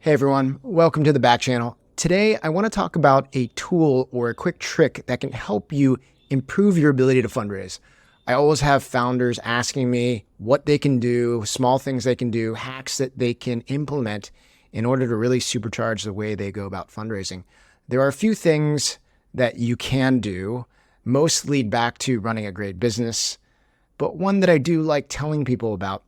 Hey everyone, welcome to the back channel. Today, I want to talk about a tool or a quick trick that can help you improve your ability to fundraise. I always have founders asking me what they can do, small things they can do, hacks that they can implement in order to really supercharge the way they go about fundraising. There are a few things that you can do. Most lead back to running a great business, but one that I do like telling people about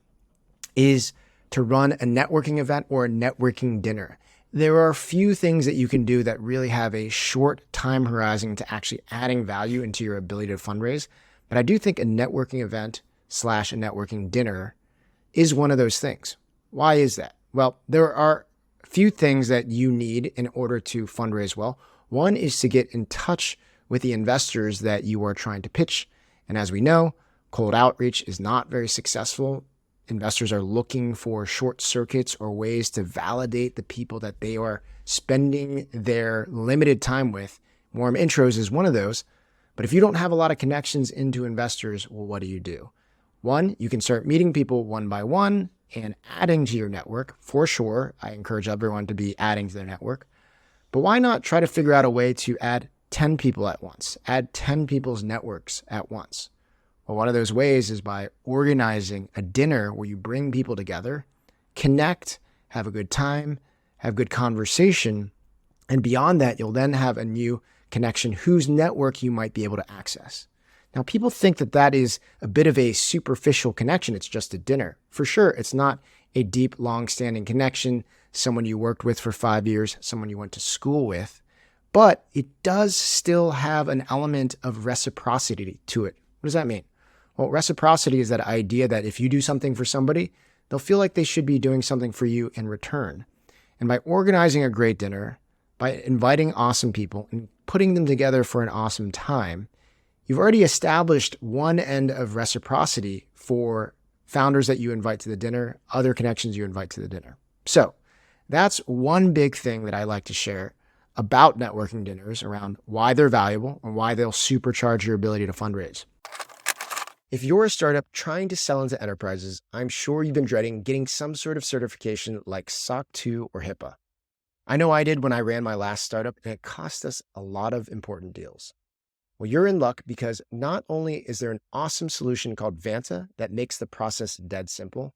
is to run a networking event or a networking dinner. There are a few things that you can do that really have a short time horizon to actually adding value into your ability to fundraise. But I do think a networking event / a networking dinner is one of those things. Why is that? Well, there are a few things that you need in order to fundraise well. One is to get in touch with the investors that you are trying to pitch. And as we know, cold outreach is not very successful. Investors are looking for short circuits or ways to validate the people that they are spending their limited time with. Warm intros is one of those. But if you don't have a lot of connections into investors, well, what do? One, you can start meeting people one by one and adding to your network. For sure, I encourage everyone to be adding to their network. But why not try to figure out a way to add 10 people at once, add 10 people's networks at once? Well, one of those ways is by organizing a dinner where you bring people together, connect, have a good time, have good conversation, and beyond that, you'll then have a new connection whose network you might be able to access. Now, people think that that is a bit of a superficial connection. It's just a dinner. For sure, it's not a deep, long-standing connection, someone you worked with for 5 years, someone you went to school with, but it does still have an element of reciprocity to it. What does that mean? Well, reciprocity is that idea that if you do something for somebody, they'll feel like they should be doing something for you in return. And by organizing a great dinner, by inviting awesome people and putting them together for an awesome time, you've already established one end of reciprocity for founders that you invite to the dinner, other connections you invite to the dinner. So that's one big thing that I like to share about networking dinners around why they're valuable and why they'll supercharge your ability to fundraise. If you're a startup trying to sell into enterprises, I'm sure you've been dreading getting some sort of certification like SOC 2 or HIPAA. I know I did when I ran my last startup, and it cost us a lot of important deals. Well, you're in luck because not only is there an awesome solution called Vanta that makes the process dead simple,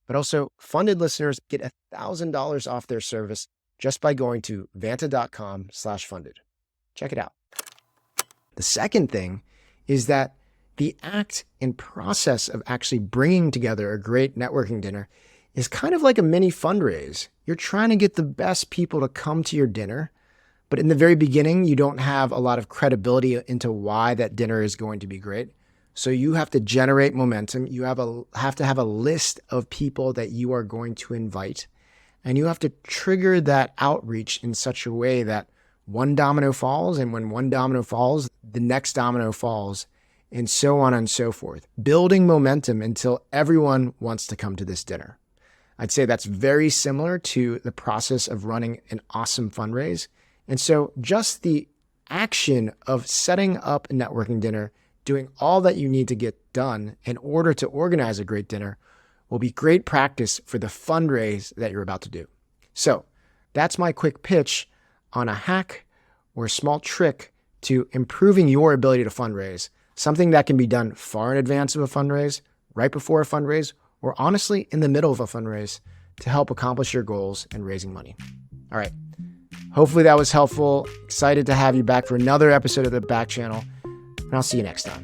but also funded listeners get $1,000 off their service just by going to vanta.com/funded. Check it out. The second thing is that the act and process of actually bringing together a great networking dinner is kind of like a mini fundraise. You're trying to get the best people to come to your dinner, but in the very beginning, you don't have a lot of credibility into why that dinner is going to be great. So you have to generate momentum. You have to have a list of people that you are going to invite, and you have to trigger that outreach in such a way that one domino falls, and when one domino falls, the next domino falls, and so on and so forth, building momentum until everyone wants to come to this dinner. I'd say that's very similar to the process of running an awesome fundraise. And so just the action of setting up a networking dinner, doing all that you need to get done in order to organize a great dinner will be great practice for the fundraise that you're about to do. So that's my quick pitch on a hack or a small trick to improving your ability to fundraise. Something that can be done far in advance of a fundraise, right before a fundraise, or honestly in the middle of a fundraise to help accomplish your goals and raising money. All right. Hopefully that was helpful. Excited to have you back for another episode of the Back Channel, and I'll see you next time.